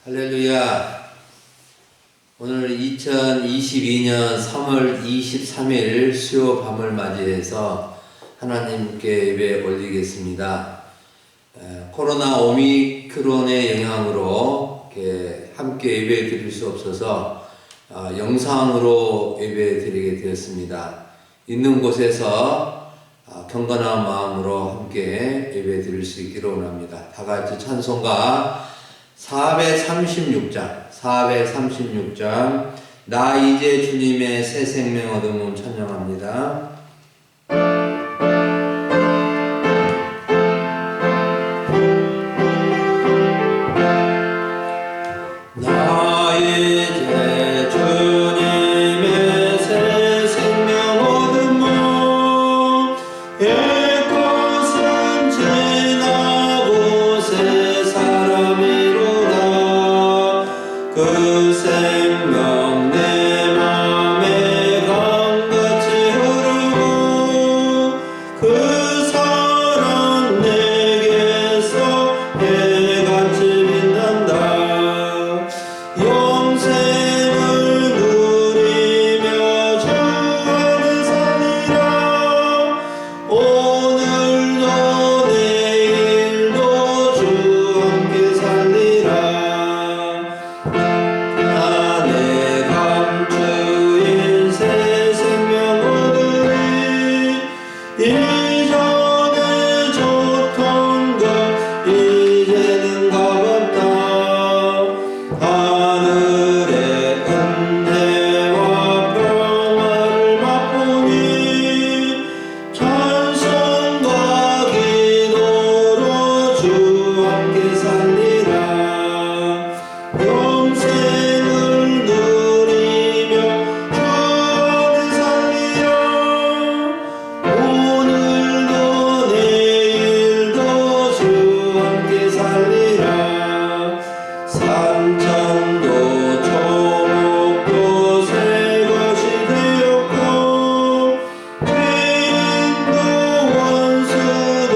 할렐루야. 오늘 2022년 3월 23일 수요 밤을 맞이해서 하나님께 예배 올리겠습니다. 코로나 오미크론의 영향으로 함께 예배 드릴 수 없어서 영상으로 예배 드리게 되었습니다. 있는 곳에서 경건한 마음으로 함께 예배 드릴 수 있기를 원합니다. 다 같이 찬송가 436장 나 이제 주님의 새 생명 얻음을 찬양합니다. 나 이제 주님의 새 생명 얻음을 옛것은 지나고 새 사람이로다. 그 생명 내 맘에 강같이 흐르고 그 사랑 내게서 해같이 빛난다. 영생을 누리며 주 안에 살리라. 오늘도 내일도 주 함께 살리라. 안에 감추인 새 생명 얻으리. 이전에 좋던 것 이제는 값없다. 하늘의 은혜와 평화를 맛보니 찬송과 기도로 주 함께 살리라. 영생을 누리며 주 안에 살리라. 오늘도 내일도 주 함께 살리라. 산천도 초목도 새것이 되었고 죄인도 원수도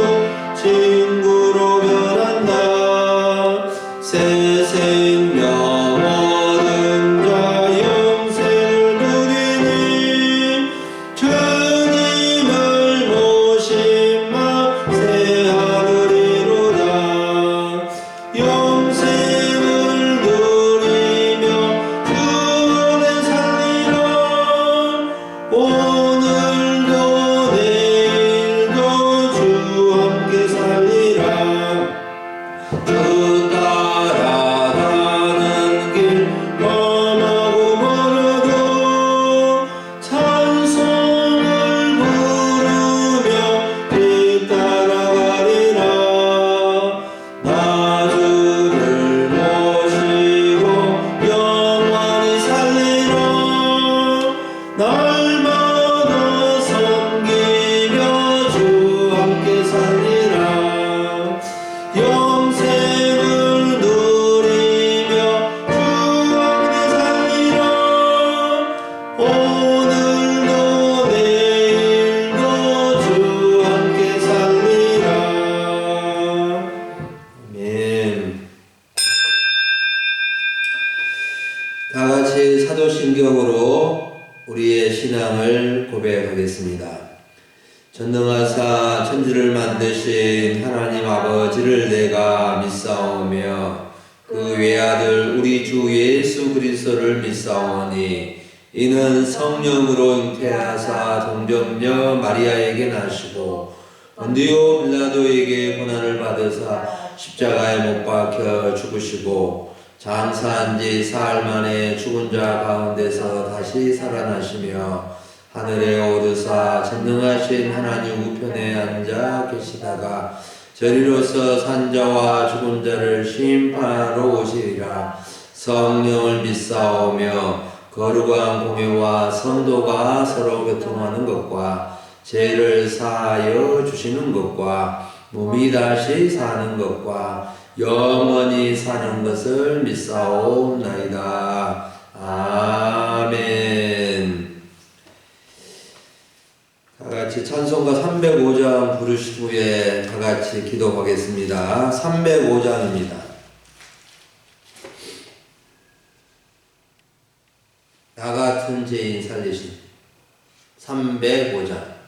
친구로 변한다. 새 생명 얻은 자 영생을 누리니 주님을 모심마 새 하늘이로다. 영생을 누리며 주 안에 살리라. 오늘도 내일도 주 함께 살리라. 주 따라가는 길 험하고 멀어도 찬송을 부르며 뒤따라가리라. 나 주를 모시고 영원히 살리라. 날마다 섬기며 주 함께 살리라. 영생을 누리며 주 안에 살리라. 오늘도 내일도 주 함께 살리라. 아멘. 다 같이 사도신경으로 우리의 신앙을 고백하겠습니다. 전능하사 천지를 만드신 하나님 아버지를 내가 믿사오며 그 외아들 우리 주 예수 그리스도를 믿사오니 이는 성령으로 잉태하사 동정녀 마리아에게 나시고 본디오 빌라도에게 고난을 받으사 십자가에 못 박혀 죽으시고 장사한 지 사흘 만에 죽은 자 가운데서 다시 살아나시며 하늘에 오르사 전능하신 하나님 우편에 앉아 계시다가 저리로서 산자와 죽은 자를 심판하러 오시리라. 성령을 믿사오며 거룩한 공회와 성도가 서로 교통하는 것과 죄를 사하여 주시는 것과 몸이 다시 사는 것과 영원히 사는 것을 믿사옵나이다. 아멘. 다같이 찬송가 305장 부르신 후에 다같이 기도하겠습니다. 305장입니다. 같은 죄인 살리신 305장.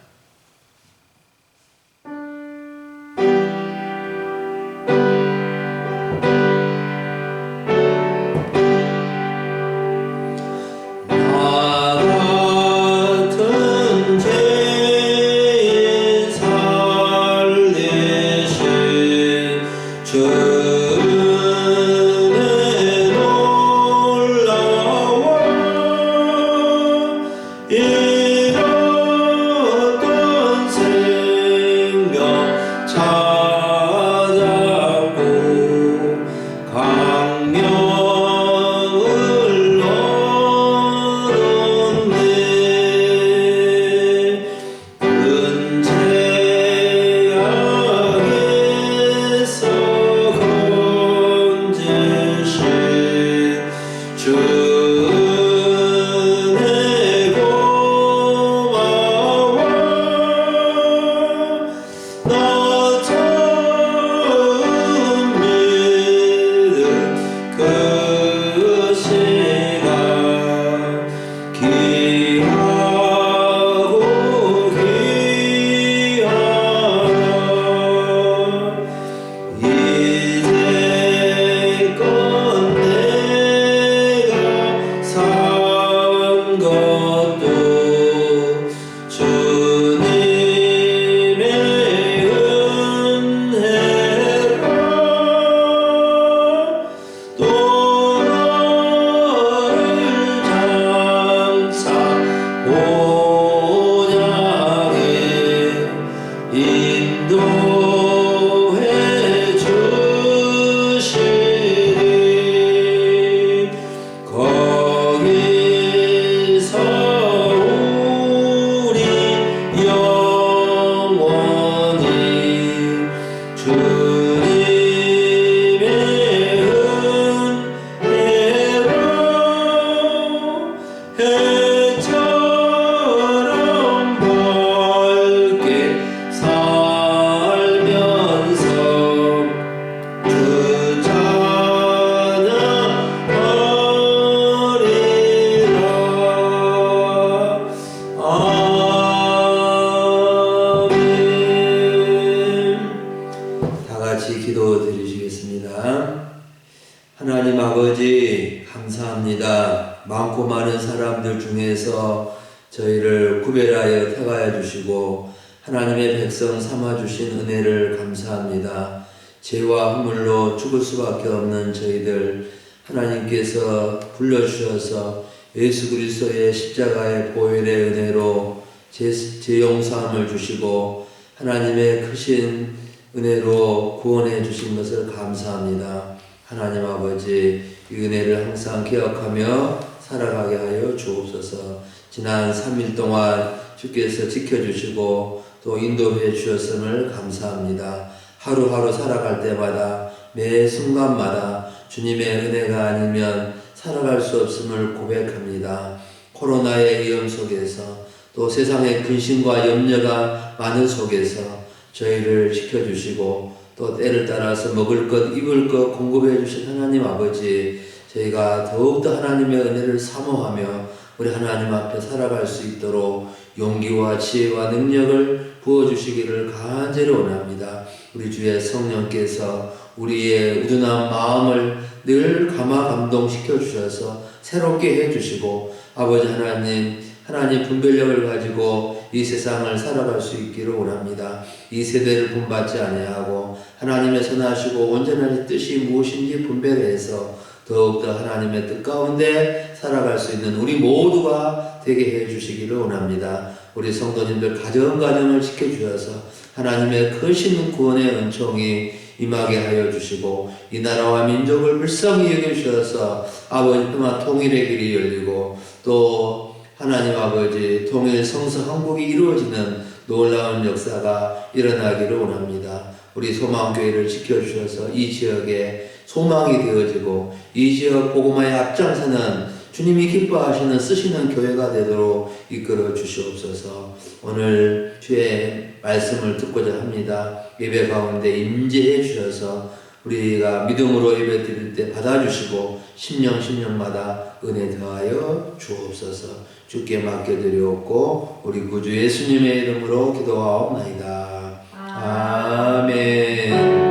하나님 아버지 감사합니다. 많고 많은 사람들 중에서 저희를 구별하여 택하여 주시고 하나님의 백성 삼아 주신 은혜를 감사합니다. 죄와 허물로 죽을 수밖에 없는 저희들 하나님께서 불러주셔서 예수 그리스도의 십자가의 보혈의 은혜로 제 용서함을 주시고 하나님의 크신 은혜로 구원해 주신 것을 감사합니다. 하나님 아버지 이 은혜를 항상 기억하며 살아가게 하여 주옵소서. 지난 3일 동안 주께서 지켜주시고 또 인도해 주셨음을 감사합니다. 하루하루 살아갈 때마다 매 순간마다 주님의 은혜가 아니면 살아갈 수 없음을 고백합니다. 코로나의 위험 속에서 또 세상의 근심과 염려가 많은 속에서 저희를 지켜주시고 또 때를 따라서 먹을 것, 입을 것 공급해 주신 하나님 아버지, 저희가 더욱더 하나님의 은혜를 사모하며 우리 하나님 앞에 살아갈 수 있도록 용기와 지혜와 능력을 부어주시기를 간절히 원합니다. 우리 주의 성령께서 우리의 우둔한 마음을 늘 감화 감동시켜 주셔서 새롭게 해주시고 아버지 하나님 분별력을 가지고 이 세상을 살아갈 수 있기를 원합니다. 이 세대를 본받지 아니하고 하나님의 선하시고 온전한 뜻이 무엇인지 분별해서 더욱더 하나님의 뜻 가운데 살아갈 수 있는 우리 모두가 되게 해주시기를 원합니다. 우리 성도님들 가정을 지켜주셔서 하나님의 크신 구원의 은총이 임하게 하여 주시고 이 나라와 민족을 불쌍히 여겨주셔서 아버지 평화 통일의 길이 열리고 또 하나님 아버지 통일 성서 한국이 이루어지는 놀라운 역사가 일어나기를 원합니다. 우리 소망교회를 지켜주셔서 이 지역에 소망이 되어지고 이 지역 복음화에 앞장서는 주님이 기뻐하시는 쓰시는 교회가 되도록 이끌어 주시옵소서. 오늘 주의 말씀을 듣고자 합니다. 예배 가운데 임재해 주셔서 우리가 믿음으로 예배 드릴 때 받아주시고 심령마다 은혜 더하여 주옵소서. 주께 맡겨드리옵고 우리 구주 예수님의 이름으로 기도하옵나이다. 아멘.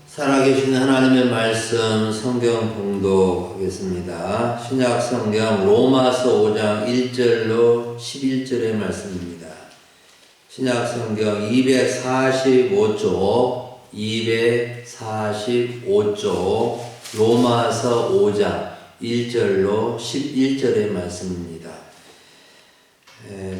살아계신 하나님의 말씀 성경 봉독하겠습니다. 신약 성경 로마서 5장 1절로 11절의 말씀입니다. 신약 성경 245쪽 로마서 5장 1절로 11절의 말씀입니다.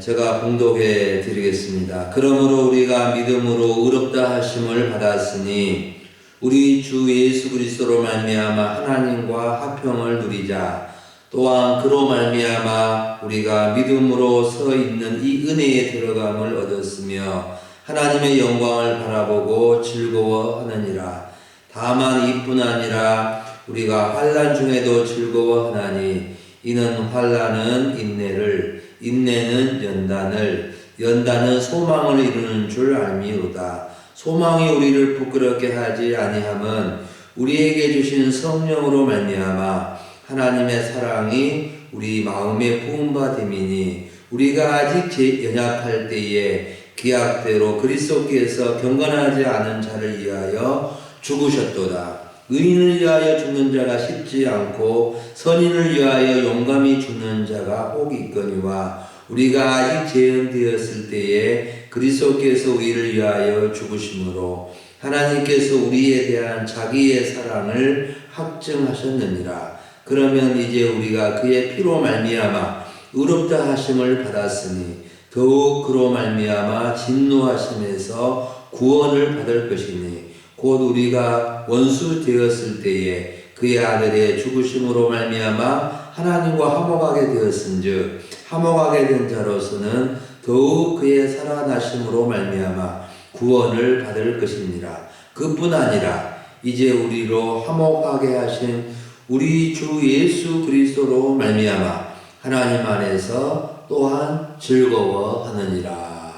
제가 봉독해 드리겠습니다. 그러므로 우리가 믿음으로 의롭다 하심을 받았으니 우리 주 예수 그리스도로 말미암아 하나님과 화평을 누리자. 또한 그로 말미암아 우리가 믿음으로 서 있는 이 은혜에 들어감을 얻었으며 하나님의 영광을 바라보고 즐거워하느니라. 다만 이뿐 아니라 우리가 환난 중에도 즐거워하나니 이는 환난은 인내를, 인내는 연단을, 연단은 소망을 이루는 줄 알미로다. 소망이 우리를 부끄럽게 하지 아니함은 우리에게 주신 성령으로 말미암아 하나님의 사랑이 우리 마음에 부음받음이니 우리가 아직 연약할 때에 기약대로 그리스도께서 경건하지 않은 자를 위하여 죽으셨도다. 의인을 위하여 죽는 자가 쉽지 않고 선인을 위하여 용감히 죽는 자가 혹 있거니와 우리가 아직 재현되었을 때에 그리스도께서 우리를 위하여 죽으심으로 하나님께서 우리에 대한 자기의 사랑을 확증하셨느니라. 그러면 이제 우리가 그의 피로 말미암아 의롭다 하심을 받았으니 더욱 그로 말미암아 진노하심에서 구원을 받을 것이니 곧 우리가 원수 되었을 때에 그의 아들의 죽으심으로 말미암아 하나님과 화목하게 되었은즉 화목하게 된 자로서는 더욱 그의 살아나심으로 말미암아 구원을 받을 것입니다. 그뿐 아니라 이제 우리로 화목하게 하신 우리 주 예수 그리스도로 말미암아 하나님 안에서 또한 즐거워하느니라.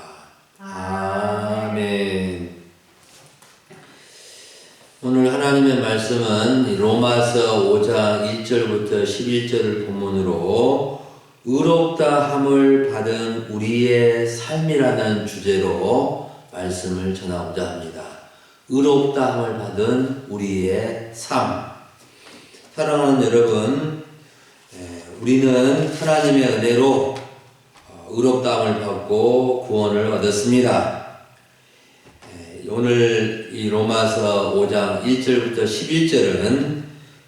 아멘. 오늘 하나님의 말씀은 로마서 5장 1절부터 11절을 본문으로 의롭다 함을 받은 우리의 삶이라는 주제로 말씀을 전하고자 합니다. 의롭다 함을 받은 우리의 삶. 사랑하는 여러분, 우리는 하나님의 은혜로 의롭다 함을 받고 구원을 얻었습니다. 오늘 이 로마서 5장 1절부터 11절은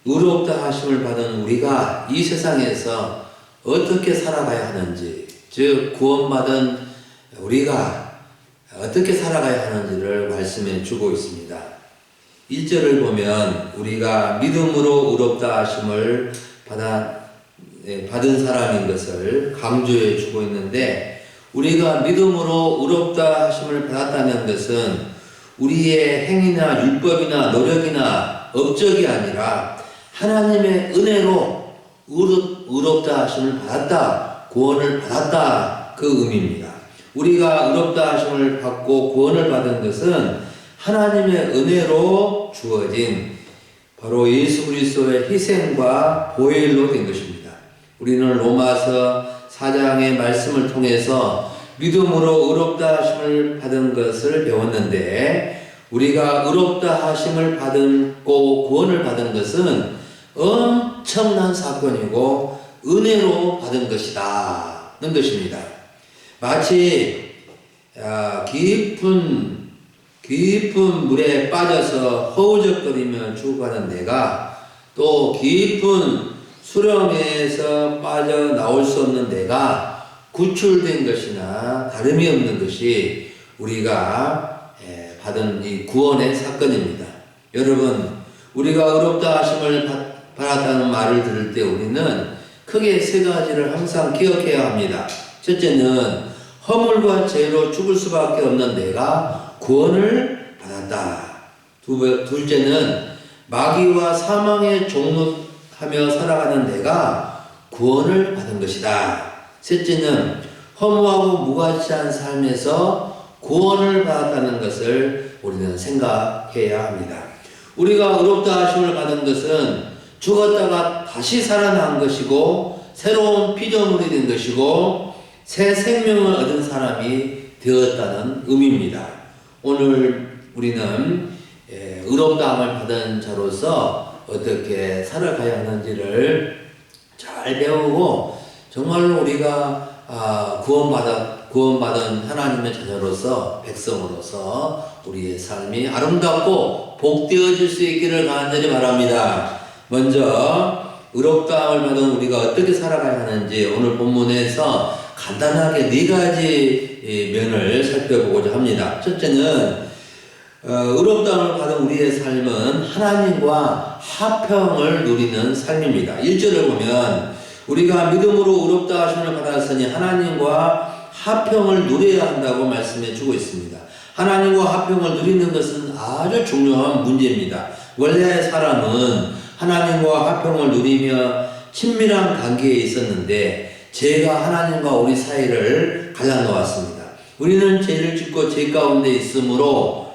의롭다 하심을 받은 우리가 이 세상에서 어떻게 살아가야 하는지, 즉 구원받은 우리가 어떻게 살아가야 하는지를 말씀해 주고 있습니다. 1절을 보면 우리가 믿음으로 의롭다 하심을 받은 사람인 것을 강조해 주고 있는데, 우리가 믿음으로 의롭다 하심을 받았다는 것은 우리의 행위나 율법이나 노력이나 업적이 아니라 하나님의 은혜로 의롭다 하심을 받았다, 구원을 받았다, 그 의미입니다. 우리가 의롭다 하심을 받고 구원을 받은 것은 하나님의 은혜로 주어진 바로 예수 그리스도의 희생과 보혈로 된 것입니다. 우리는 로마서 4장의 말씀을 통해서 믿음으로 의롭다 하심을 받은 것을 배웠는데, 우리가 의롭다 하심을 받고 구원을 받은 것은 엄청난 사건이고 은혜로 받은 것이다는 것입니다. 마치 깊은 물에 빠져서 허우적거리며 죽어가는 내가 또 깊은 수렁에서 빠져나올 수 없는 내가 구출된 것이나 다름이 없는 것이 우리가 받은 이 구원의 사건입니다. 여러분, 우리가 의롭다 하심을 받았다는 말을 들을 때 우리는 크게 세 가지를 항상 기억해야 합니다. 첫째는 허물과 죄로 죽을 수밖에 없는 내가 구원을 받았다. 둘째는 마귀와 사망에 종노하며 살아가는 내가 구원을 받은 것이다. 셋째는 허무하고 무가치한 삶에서 구원을 받았다는 것을 우리는 생각해야 합니다. 우리가 의롭다 하심을 받은 것은 죽었다가 다시 살아난 것이고 새로운 피조물이 된 것이고 새 생명을 얻은 사람이 되었다는 의미입니다. 오늘 우리는 의롭다함을 받은 자로서 어떻게 살아가야 하는지를 잘 배우고 정말로 우리가 구원받은 하나님의 자녀로서 백성으로서 우리의 삶이 아름답고 복되어질 수 있기를 간절히 바랍니다. 먼저 의롭다함을 받은 우리가 어떻게 살아가야 하는지 오늘 본문에서 간단하게 네 가지 면을 살펴보고자 합니다. 첫째는 의롭다함을 받은 우리의 삶은 하나님과 화평을 누리는 삶입니다. 1절을 보면 우리가 믿음으로 의롭다 하심을 받았으니 하나님과 화평을 누려야 한다고 말씀해 주고 있습니다. 하나님과 화평을 누리는 것은 아주 중요한 문제입니다. 원래 사람은 하나님과 화평을 누리며 친밀한 관계에 있었는데 죄가 하나님과 우리 사이를 갈라놓았습니다. 우리는 죄를 짓고 죄 가운데 있으므로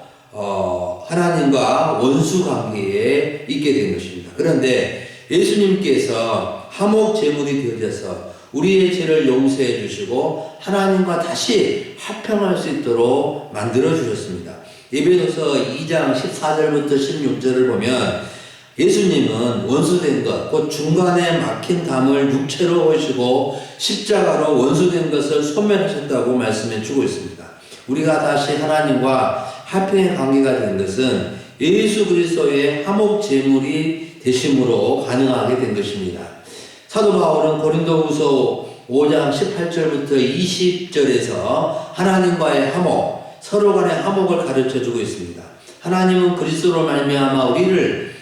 하나님과 원수 관계에 있게 된 것입니다. 그런데 예수님께서 화목 제물이 되어져서 우리의 죄를 용서해 주시고 하나님과 다시 화평할 수 있도록 만들어 주셨습니다. 에베소서 2장 14절부터 16절을 보면 예수님은 원수된 것, 곧 중간에 막힌 담을 육체로 오시고 십자가로 원수된 것을 소멸하셨다고 말씀해 주고 있습니다. 우리가 다시 하나님과 화평의 관계가 된 것은 예수 그리스도의 화목 제물이 되심으로 가능하게 된 것입니다. 사도 바울은 고린도후서 5장 18절부터 20절에서 하나님과의 화목, 서로 간의 화목을 가르쳐 주고 있습니다. 하나님은 그리스도로 말미암아 우리를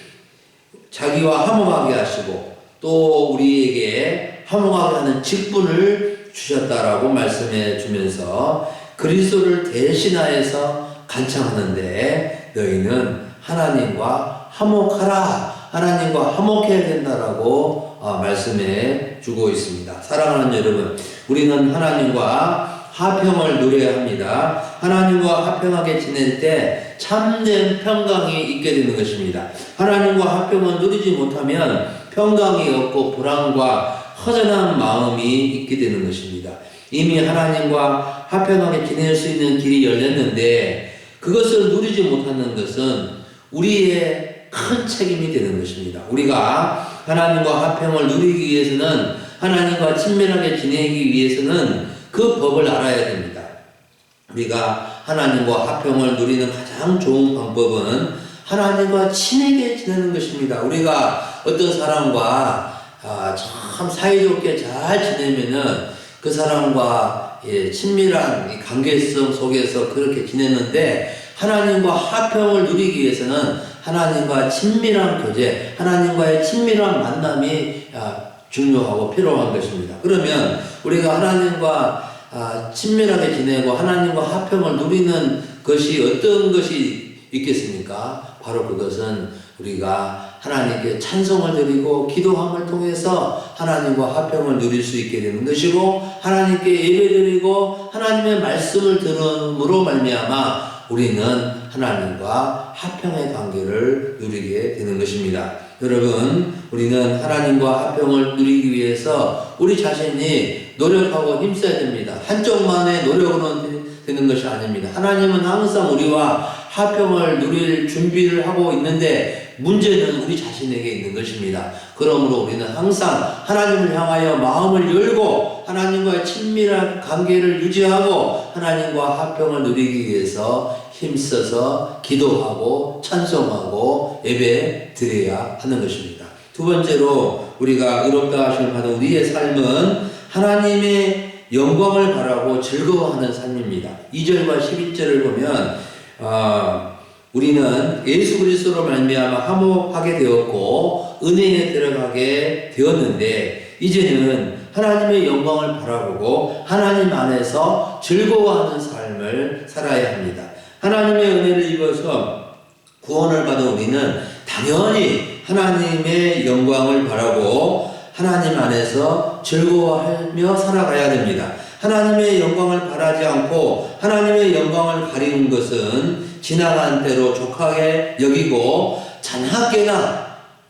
자기와 화목하게 하시고 또 우리에게 화목하게 하는 직분을 주셨다라고 말씀해 주면서 그리스도를 대신하여서 간청하는데 너희는 하나님과 화목하라, 하나님과 화목해야 된다라고 말씀해 주고 있습니다. 사랑하는 여러분, 우리는 하나님과 화평을 누려야 합니다. 하나님과 화평하게 지낼 때 참된 평강이 있게 되는 것입니다. 하나님과 화평을 누리지 못하면 평강이 없고 불안과 허전한 마음이 있게 되는 것입니다. 이미 하나님과 화평하게 지낼 수 있는 길이 열렸는데 그것을 누리지 못하는 것은 우리의 큰 책임이 되는 것입니다. 우리가 하나님과 화평을 누리기 위해서는, 하나님과 친밀하게 지내기 위해서는 그 법을 알아야 됩니다. 우리가 하나님과 화평을 누리는 가장 좋은 방법은 하나님과 친하게 지내는 것입니다. 우리가 어떤 사람과 참 사이좋게 잘 지내면은 그 사람과 친밀한 관계성 속에서 그렇게 지내는데, 하나님과 화평을 누리기 위해서는 하나님과 친밀한 교제, 하나님과의 친밀한 만남이 중요하고 필요한 것입니다. 그러면 우리가 하나님과 친밀하게 지내고 하나님과 화평을 누리는 것이 어떤 것이 있겠습니까? 바로 그것은 우리가 하나님께 찬송을 드리고 기도함을 통해서 하나님과 화평을 누릴 수 있게 되는 것이고, 하나님께 예배드리고 하나님의 말씀을 들음으로 말미암아 우리는 하나님과 화평의 관계를 누리게 되는 것입니다. 여러분, 우리는 하나님과 화평을 누리기 위해서 우리 자신이 노력하고 힘써야 됩니다. 한쪽만의 노력으로는 되는 것이 아닙니다. 하나님은 항상 우리와 화평을 누릴 준비를 하고 있는데 문제는 우리 자신에게 있는 것입니다. 그러므로 우리는 항상 하나님을 향하여 마음을 열고 하나님과의 친밀한 관계를 유지하고 하나님과 화평을 누리기 위해서 힘써서 기도하고 찬송하고 예배 드려야 하는 것입니다. 두 번째로 우리가 의롭다 하심을 받은 우리의 삶은 하나님의 영광을 바라고 즐거워하는 삶입니다. 2절과 11절을 보면 우리는 예수 그리스도로 말미암아 화목하게 되었고 은혜에 들어가게 되었는데, 이제는 하나님의 영광을 바라보고 하나님 안에서 즐거워하는 삶을 살아야 합니다. 하나님의 은혜를 입어서 구원을 받은 우리는 당연히 하나님의 영광을 바라고 하나님 안에서 즐거워하며 살아가야 됩니다. 하나님의 영광을 바라지 않고 하나님의 영광을 가리는 것은 지나간 대로 족하게 여기고 잔학게나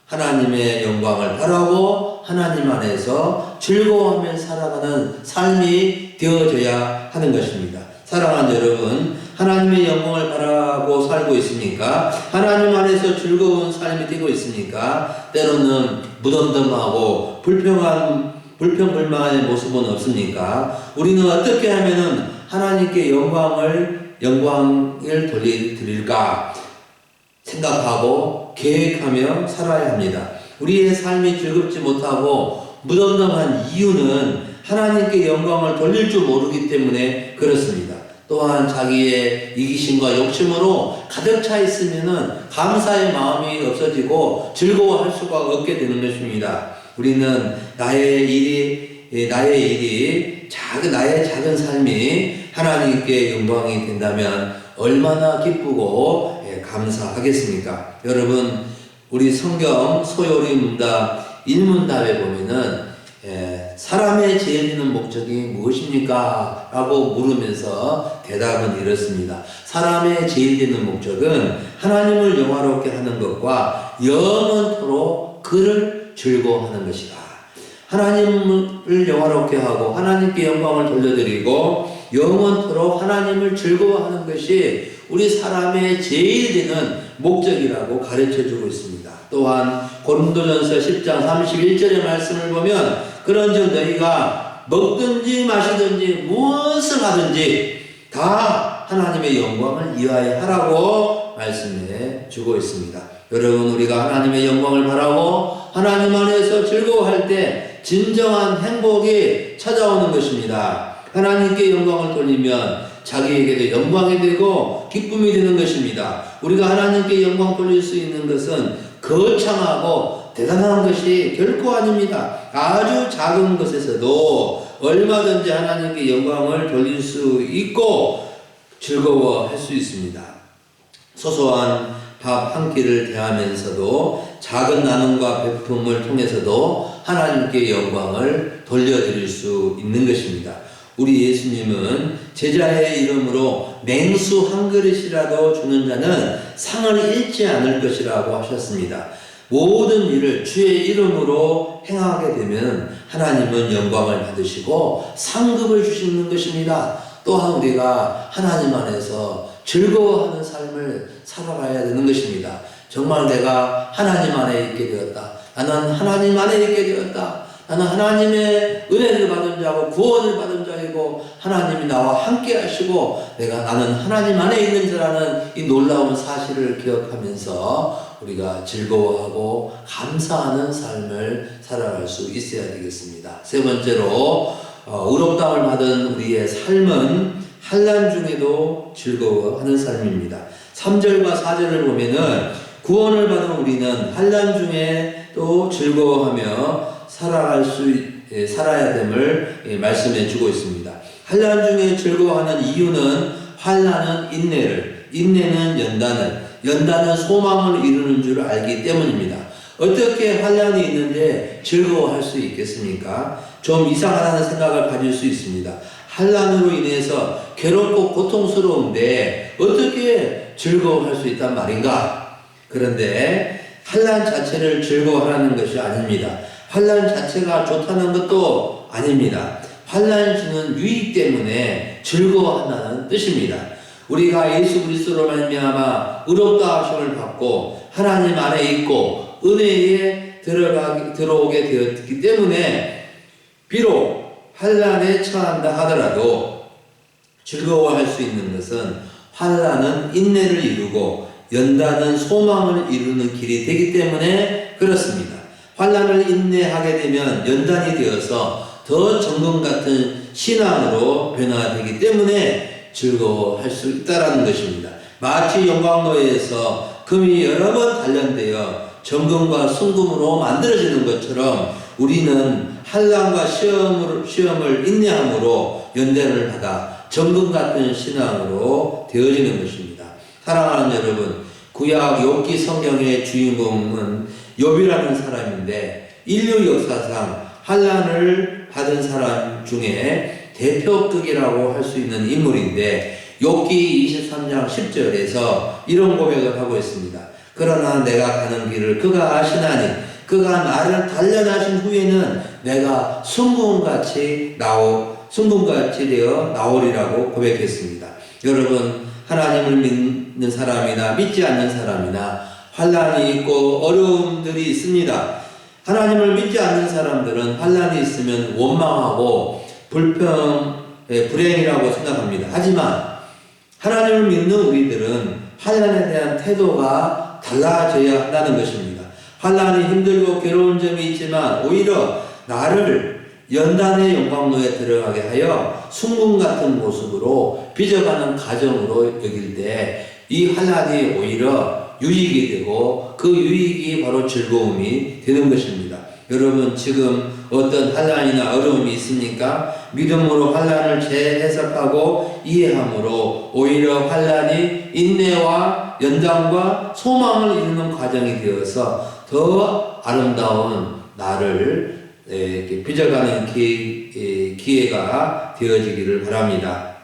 하나님의 영광을 바라고 하나님 안에서 즐거워하며 살아가는 삶이 되어져야 하는 것입니다. 사랑하는 여러분, 하나님의 영광을 바라고 살고 있습니까? 하나님 안에서 즐거운 삶이 되고 있습니까? 때로는 무덤덤하고 불평불만의 모습은 없습니까? 우리는 어떻게 하면은 하나님께 영광을 돌려드릴까 생각하고 계획하며 살아야 합니다. 우리의 삶이 즐겁지 못하고 무덤덤한 이유는 하나님께 영광을 돌릴 줄 모르기 때문에 그렇습니다. 또한 자기의 이기심과 욕심으로 가득 차 있으면은 감사의 마음이 없어지고 즐거워할 수가 없게 되는 것입니다. 우리는 나의 작은 삶이 하나님께 영광이 된다면 얼마나 기쁘고 감사하겠습니까? 여러분, 우리 성경 소요리 문답 1문답에 보면은 사람의 제일 되는 목적이 무엇입니까? 라고 물으면서 대답은 이렇습니다. 사람의 제일 되는 목적은 하나님을 영화롭게 하는 것과 영원토록 그를 즐거워하는 것이다. 하나님을 영화롭게 하고 하나님께 영광을 돌려드리고 영원토록 하나님을 즐거워하는 것이 우리 사람의 제일 되는 목적이라고 가르쳐주고 있습니다. 또한 고린도전서 10장 31절의 말씀을 보면 그런즉 너희가 먹든지 마시든지 무엇을 하든지 다 하나님의 영광을 위하여 하라고 말씀해 주고 있습니다. 여러분, 우리가 하나님의 영광을 바라고 하나님 안에서 즐거워할 때 진정한 행복이 찾아오는 것입니다. 하나님께 영광을 돌리면 자기에게도 영광이 되고 기쁨이 되는 것입니다. 우리가 하나님께 영광 돌릴 수 있는 것은 거창하고 대단한 것이 결코 아닙니다. 아주 작은 것에서도 얼마든지 하나님께 영광을 돌릴 수 있고 즐거워할 수 있습니다. 소소한 밥 한 끼를 대하면서도 작은 나눔과 베품을 통해서도 하나님께 영광을 돌려드릴 수 있는 것입니다. 우리 예수님은 제자의 이름으로 맹수 한 그릇이라도 주는 자는 상을 잃지 않을 것이라고 하셨습니다. 모든 일을 주의 이름으로 행하게 되면 하나님은 영광을 받으시고 상급을 주시는 것입니다. 또한 우리가 하나님 안에서 즐거워하는 삶을 살아가야 되는 것입니다. 정말 내가 하나님 안에 있게 되었다. 나는 하나님 안에 있게 되었다. 나는 하나님의 은혜를 받은 자고 구원을 받은 자이고 하나님이 나와 함께 하시고 나는 하나님 안에 있는 자라는 이 놀라운 사실을 기억하면서 우리가 즐거워하고 감사하는 삶을 살아갈 수 있어야 되겠습니다. 세 번째로 의롭다함을 받은 우리의 삶은 환난 중에도 즐거워하는 삶입니다. 3절과 4절을 보면은 구원을 받은 우리는 환난 중에도 즐거워하며 살아야 됨을 말씀해 주고 있습니다. 환난 중에 즐거워하는 이유는 환난은 인내는 연단은 소망을 이루는 줄 알기 때문입니다. 어떻게 환난이 있는데 즐거워할 수 있겠습니까? 좀 이상하다는 생각을 가질 수 있습니다. 환난으로 인해서 괴롭고 고통스러운데 어떻게 즐거워할 수 있단 말인가? 그런데 환난 자체를 즐거워하는 것이 아닙니다. 환난 자체가 좋다는 것도 아닙니다. 환난이 주는 유익 때문에 즐거워한다는 뜻입니다. 우리가 예수 그리스도로 말미암아 의롭다 하심을 받고 하나님 안에 있고 은혜에 들어오게 되었기 때문에 비록 환난에 처한다 하더라도 즐거워할 수 있는 것은 환난은 인내를 이루고 연단은 소망을 이루는 길이 되기 때문에 그렇습니다. 환난을 인내하게 되면 연단이 되어서 더 정금 같은 신앙으로 변화되기 때문에 즐거워할 수 있다는 것입니다. 마치 영광로에서 금이 여러 번 단련되어 정금과 순금으로 만들어지는 것처럼 우리는 환난과 시험을 인내함으로 연단을 받아 정금 같은 신앙으로 되어지는 것입니다. 사랑하는 여러분, 구약 욥기 성경의 주인공은 욥이라는 사람인데 인류 역사상 환난을 받은 사람 중에 대표격이라고 할 수 있는 인물인데 욥기 23장 10절에서 이런 고백을 하고 있습니다. 그러나 내가 가는 길을 그가 아시나니 그가 나를 단련하신 후에는 내가 순금같이 되어 나오리라고 고백했습니다. 여러분, 하나님을 믿는 사람이나 믿지 않는 사람이나 환난이 있고 어려움들이 있습니다. 하나님을 믿지 않는 사람들은 환난이 있으면 원망하고 불행이라고 생각합니다. 하지만 하나님을 믿는 우리들은 환난에 대한 태도가 달라져야 한다는 것입니다. 환난이 힘들고 괴로운 점이 있지만 오히려 나를 연단의 영광로에 들어가게 하여 순금 같은 모습으로 빚어가는 가정으로 여길 때 이 환난이 오히려 유익이 되고 그 유익이 바로 즐거움이 되는 것입니다. 여러분, 지금 어떤 환난이나 어려움이 있습니까? 믿음으로 환난을 재해석하고 이해함으로 오히려 환난이 인내와 연단과 소망을 이루는 과정이 되어서 더 아름다운 나를 이렇게 빚어가는 기회가 되어지기를 바랍니다.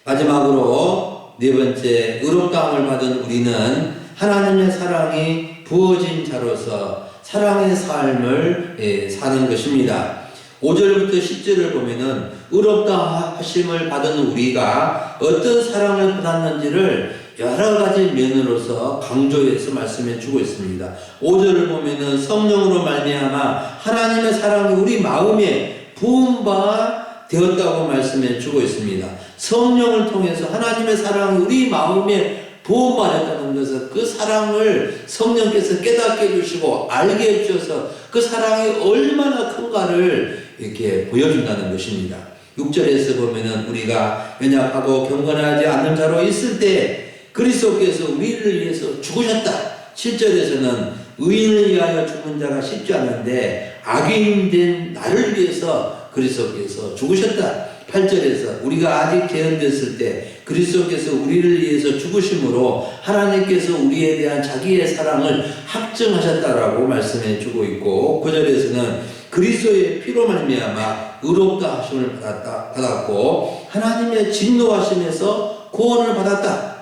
마지막으로 네 번째, 의롭다함을 받은 우리는 하나님의 사랑이 부어진 자로서 사랑의 삶을 사는 것입니다. 5절부터 10절을 보면은 의롭다 하심을 받은 우리가 어떤 사랑을 받았는지를 여러 가지 면으로서 강조해서 말씀해 주고 있습니다. 5절을 보면은 성령으로 말미암아 하나님의 사랑이 우리 마음에 부은 바 되었다고 말씀해 주고 있습니다. 성령을 통해서 하나님의 사랑이 우리 마음에 부어받았다는 것은 그 사랑을 성령께서 깨닫게 해주시고 알게 해주셔서 그 사랑이 얼마나 큰가를 이렇게 보여준다는 것입니다. 6절에서 보면은 우리가 연약하고 경건하지 않는 자로 있을 때 그리스도께서 우리를 위해서 죽으셨다. 7절에서는 의인을 위하여 죽는 자가 쉽지 않은데 악인된 나를 위해서 그리스도께서 죽으셨다. 8절에서 우리가 아직 재현됐을 때 그리스도께서 우리를 위해서 죽으심으로 하나님께서 우리에 대한 자기의 사랑을 확증하셨다라고 말씀해 주고 있고 9절에서는 그리스도의 피로 말미암아 의롭다 하심을 받았고 하나님의 진노하심에서 구원을 받았다.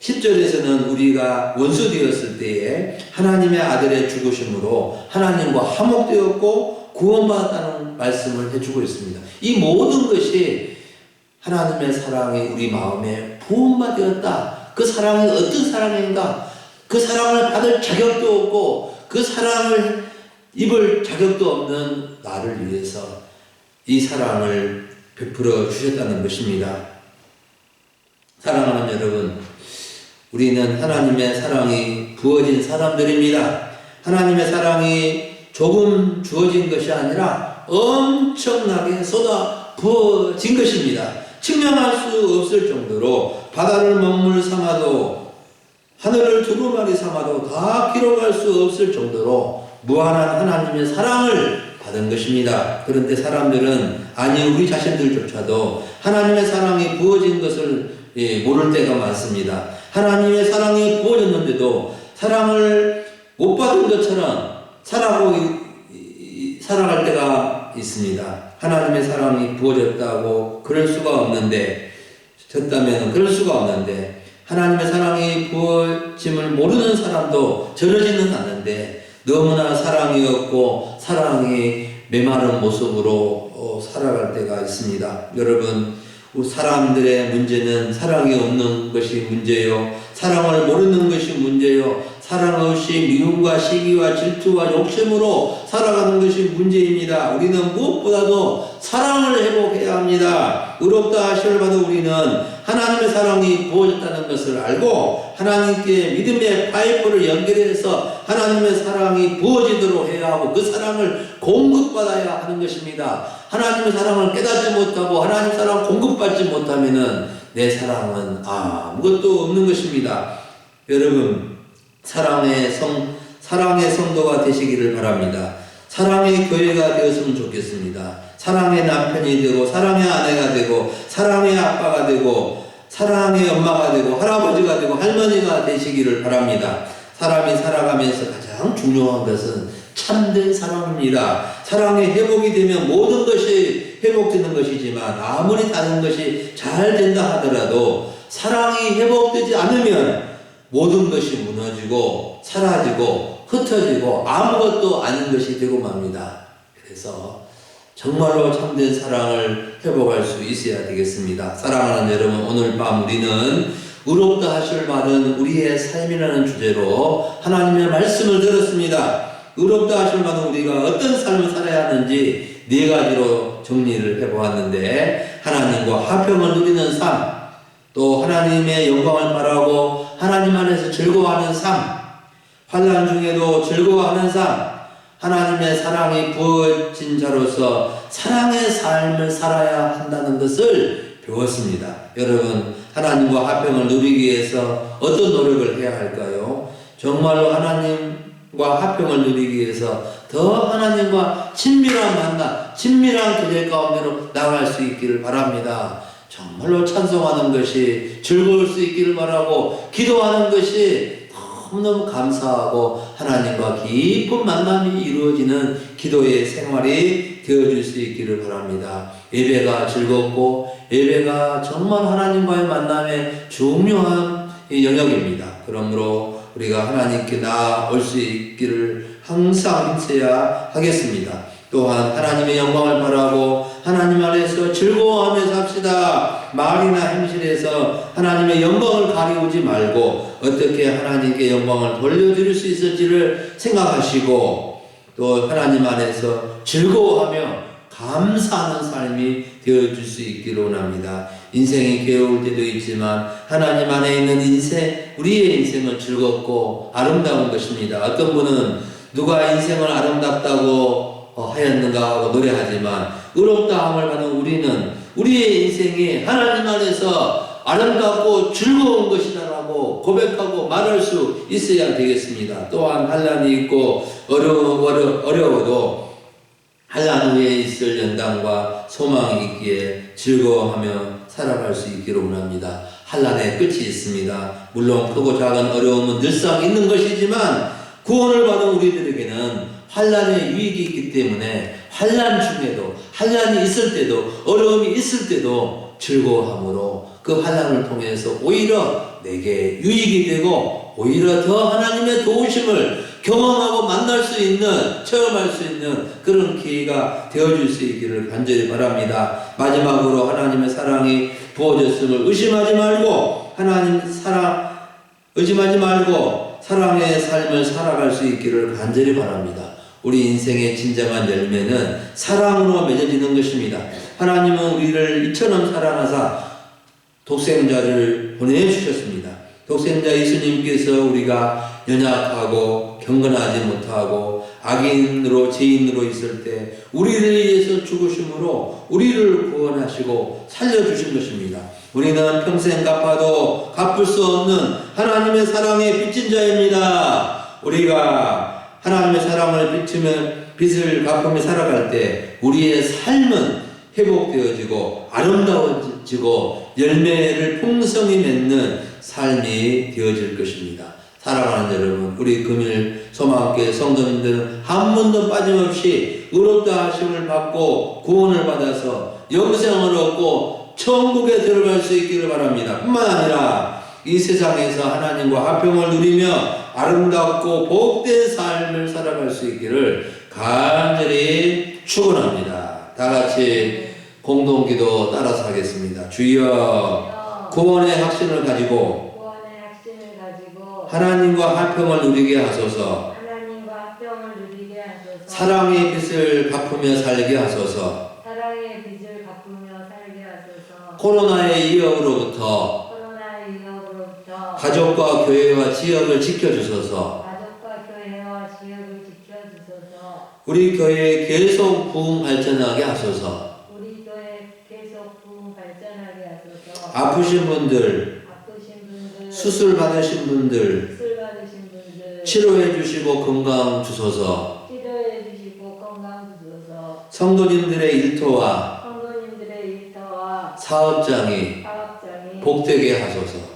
10절에서는 우리가 원수 되었을 때에 하나님의 아들의 죽으심으로 하나님과 화목되었고 구원받았다는 말씀을 해주고 있습니다. 이 모든 것이 하나님의 사랑이 우리 마음에 부음받았다. 그 사랑이 어떤 사랑인가? 그 사랑을 받을 자격도 없고 그 사랑을 입을 자격도 없는 나를 위해서 이 사랑을 베풀어 주셨다는 것입니다. 사랑하는 여러분, 우리는 하나님의 사랑이 부어진 사람들입니다. 하나님의 사랑이 조금 주어진 것이 아니라 엄청나게 쏟아 부어진 것입니다. 측량할 수 없을 정도로 바다를 먹물 삼아도 하늘을 두루마리 삼아도 다 기록할 수 없을 정도로 무한한 하나님의 사랑을 받은 것입니다. 그런데 사람들은 아니 우리 자신들조차도 하나님의 사랑이 부어진 것을 모를 때가 많습니다. 하나님의 사랑이 부어졌는데도 사랑을 못 받은 것처럼 살아갈 때가 있습니다. 하나님의 사랑이 부어졌다고 그럴 수가 없는데 하나님의 사랑이 부어짐을 모르는 사람도 저러지는 않는데 너무나 사랑이 없고 사랑이 메마른 모습으로 살아갈 때가 있습니다. 여러분, 사람들의 문제는 사랑이 없는 것이 문제요, 사랑을 모르는 것이 문제요, 사랑 없이 미움과 시기와 질투와 욕심으로 살아가는 것이 문제입니다. 우리는 무엇보다도 사랑을 회복해야 합니다. 의롭다 하심을 받은 우리는 하나님의 사랑이 부어졌다는 것을 알고 하나님께 믿음의 파이프를 연결해서 하나님의 사랑이 부어지도록 해야 하고 그 사랑을 공급받아야 하는 것입니다. 하나님의 사랑을 깨닫지 못하고 하나님의 사랑을 공급받지 못하면은 내 사랑은 아무것도 없는 것입니다. 여러분, 사랑의 성도가 되시기를 바랍니다. 사랑의 교회가 되었으면 좋겠습니다. 사랑의 남편이 되고 사랑의 아내가 되고 사랑의 아빠가 되고 사랑의 엄마가 되고 할아버지가 되고 할머니가 되시기를 바랍니다. 사람이 살아가면서 가장 중요한 것은 참된 사랑입니다. 사랑이 회복이 되면 모든 것이 회복되는 것이지만 아무리 다른 것이 잘 된다 하더라도 사랑이 회복되지 않으면 모든 것이 무너지고 사라지고 흩어지고 아무것도 아닌 것이 되고 맙니다. 그래서 정말로 참된 사랑을 회복할 수 있어야 되겠습니다. 사랑하는 여러분, 오늘 밤 우리는 의롭다 하실 받은 우리의 삶이라는 주제로 하나님의 말씀을 들었습니다. 의롭다 하실 받은 우리가 어떤 삶을 살아야 하는지 네 가지로 정리를 해보았는데, 하나님과 화평을 누리는 삶, 또 하나님의 영광을 바라고 하나님 안에서 즐거워하는 삶, 환난 중에도 즐거워하는 삶, 하나님의 사랑이 부어진 자로서 사랑의 삶을 살아야 한다는 것을 배웠습니다. 여러분, 하나님과 화평을 누리기 위해서 어떤 노력을 해야 할까요? 정말로 하나님과 화평을 누리기 위해서 더 하나님과 친밀한 만남, 친밀한 교제 가운데로 나갈 수 있기를 바랍니다. 정말로 찬송하는 것이 즐거울 수 있기를 바라고, 기도하는 것이 너무너무 감사하고 하나님과 깊은 만남이 이루어지는 기도의 생활이 되어줄 수 있기를 바랍니다. 예배가 즐겁고 예배가 정말 하나님과의 만남의 중요한 영역입니다. 그러므로 우리가 하나님께 나아올 수 있기를 항상 힘써야 하겠습니다. 또한 하나님의 영광을 바라고 하나님 안에서 즐거워하며 삽시다. 말이나 행실에서 하나님의 영광을 가리우지 말고 어떻게 하나님께 영광을 돌려드릴 수 있을지를 생각하시고, 또 하나님 안에서 즐거워하며 감사하는 삶이 되어줄 수 있기를 원합니다. 인생이 괴로울 때도 있지만 하나님 안에 있는 인생, 우리의 인생은 즐겁고 아름다운 것입니다. 어떤 분은 누가 인생을 아름답다고 하였는가 하고 노래하지만, 의롭다함을 받은 우리는 우리의 인생이 하나님 안에서 아름답고 즐거운 것이다라고 고백하고 말할 수 있어야 되겠습니다. 또한 환난이 있고 어려워도 환난 후에 있을 연단과 소망이 있기에 즐거워하며 살아갈 수 있기를 원합니다. 환난의 끝이 있습니다. 물론 크고 작은 어려움은 늘상 있는 것이지만 구원을 받은 우리들에게는 환난의 유익이 있기 때문에 환난 중에도, 환난이 있을 때도, 어려움이 있을 때도 즐거워함으로 그 환난을 통해서 오히려 내게 유익이 되고 오히려 더 하나님의 도우심을 경험하고 만날 수 있는, 체험할 수 있는 그런 기회가 되어줄 수 있기를 간절히 바랍니다. 마지막으로 하나님의 사랑이 부어졌음을 의심하지 말고, 하나님 사랑 의심하지 말고 사랑의 삶을 살아갈 수 있기를 간절히 바랍니다. 우리 인생의 진정한 열매는 사랑으로 맺어지는 것입니다. 하나님은 우리를 이처럼 사랑하사 독생자를 보내주셨습니다. 독생자 예수님께서 우리가 연약하고 경건하지 못하고 악인으로 죄인으로 있을 때 우리를 위해서 죽으심으로 우리를 구원하시고 살려주신 것입니다. 우리는 평생 갚아도 갚을 수 없는 하나님의 사랑에 빚진 자입니다. 우리가 하나님의 사랑을 비추면 빚을 갚으며 살아갈 때 우리의 삶은 회복되어지고 아름다워지고 열매를 풍성히 맺는 삶이 되어질 것입니다. 사랑하는 여러분, 우리 금일 소망교회 성도님들은 한 번도 빠짐없이 의롭다 하심을 받고 구원을 받아서 영생을 얻고 천국에 들어갈 수 있기를 바랍니다. 뿐만 아니라 이 세상에서 하나님과 화평을 누리며 아름답고 복된 삶을 살아갈 수 있기를 간절히 축원합니다. 다 같이 공동기도 따라서 하겠습니다. 주여, 구원의 확신을 가지고 하나님과 화평을 누리게 하소서. 사랑의 빚을 갚으며 살게 하소서. 코로나의 위협으로부터 가족과 교회와 지역을 지켜주소서. 우리 교회 계속 부흥 발전하게 하소서. 아프신 분들, 수술 받으신 분들 치료해 주시고 건강 주소서. 성도님들의 일터와 성도님들의 일터와 사업장이 복되게 하소서.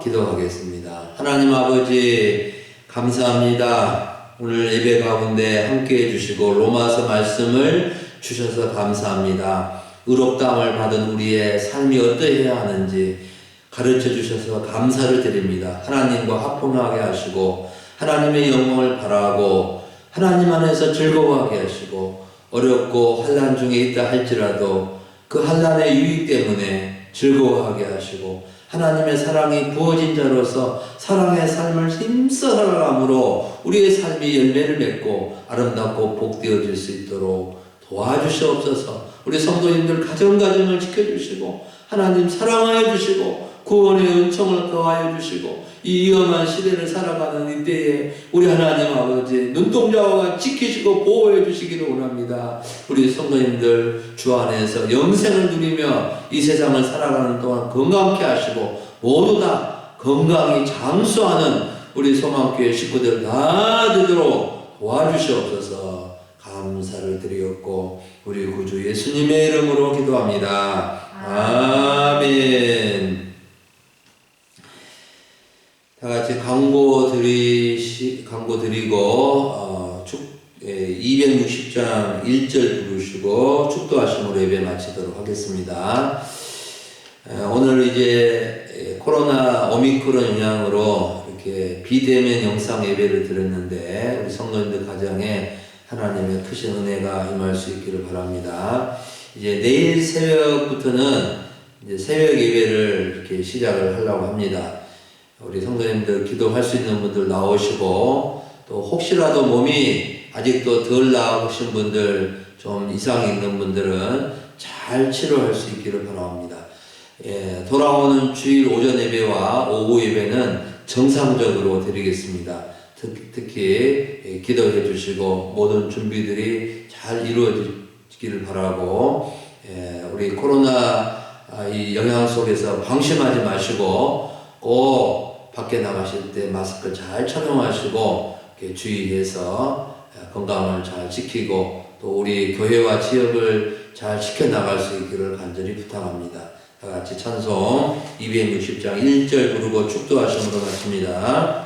기도하겠습니다. 하나님 아버지 감사합니다. 오늘 예배 가운데 함께 해주시고 로마서 말씀을 주셔서 감사합니다. 의롭다함을 받은 우리의 삶이 어떠해야 하는지 가르쳐 주셔서 감사를 드립니다. 하나님과 화평하게 하시고 하나님의 영광을 바라고 하나님 안에서 즐거워하게 하시고 어렵고 환난 중에 있다 할지라도 그 환난의 유익 때문에 즐거워하게 하시고 하나님의 사랑이 부어진 자로서 사랑의 삶을 힘써 살아감으로 우리의 삶이 열매를 맺고 아름답고 복되어질 수 있도록 도와주시옵소서. 우리 성도님들 가정을 지켜주시고 하나님 사랑하여 주시고 구원의 은총을 더하여 주시고 이 위험한 시대를 살아가는 이때에 우리 하나님 아버지 눈동자와 지키시고 보호해 주시기를 원합니다. 우리 성도님들 주 안에서 영생을 누리며 이 세상을 살아가는 동안 건강케 하시고 모두 다 건강히 장수하는 우리 소망교회 식구들 다 되도록 도와주시옵소서. 감사를 드리옵고 우리 구주 예수님의 이름으로 기도합니다. 아멘. 다 같이 광고 드리고 260장 1절 부르시고 축도하심으로 예배 마치도록 하겠습니다. 오늘 이제 코로나 오미크론 영향으로 이렇게 비대면 영상 예배를 드렸는데 우리 성도님들 가정에 하나님의 크신 은혜가 임할 수 있기를 바랍니다. 이제 내일 새벽부터는 이제 새벽 예배를 이렇게 시작을 하려고 합니다. 우리 성도님들 기도할 수 있는 분들 나오시고 또 혹시라도 몸이 아직도 덜 나으신 분들 좀 이상이 있는 분들은 잘 치료할 수 있기를 바랍니다. 돌아오는 주일 오전 예배와 오후 예배는 정상적으로 드리겠습니다. 특히 기도해 주시고 모든 준비들이 잘 이루어지기를 바라고 우리 코로나 이 영향 속에서 방심하지 마시고 꼭 밖에 나가실 때 마스크 잘 착용하시고 주의해서 건강을 잘 지키고 또 우리 교회와 지역을 잘 지켜나갈 수 있기를 간절히 부탁합니다. 다 같이 찬송 260장 1절 부르고 축도하심으로 마칩니다.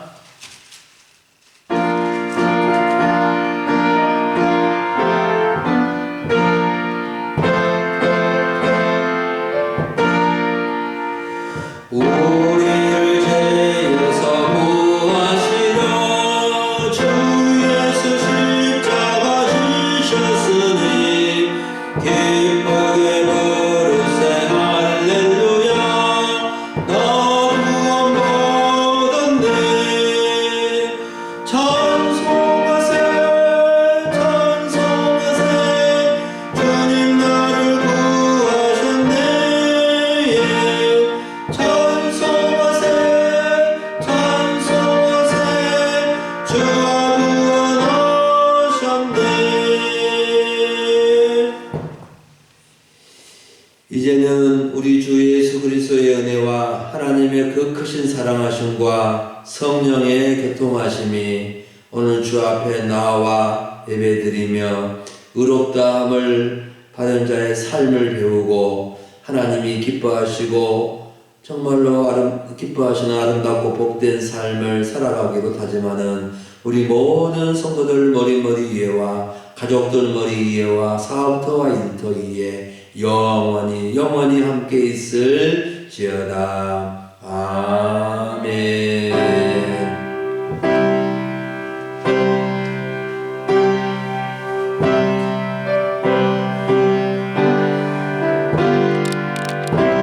이제는 우리 주 예수 그리스도의 은혜와 하나님의 그 크신 사랑하심과 성령의 교통하심이 오늘 주 앞에 나와 예배드리며 의롭다함을 받은 자의 삶을 배우고 하나님이 기뻐하시고 정말로 기뻐하시는 아름답고 복된 삶을 살아가기로 다짐하는 우리 모든 성도들 머리 위에와 가족들 머리 위에와 사업터와 일터 위에 영원히 함께 있을지어다.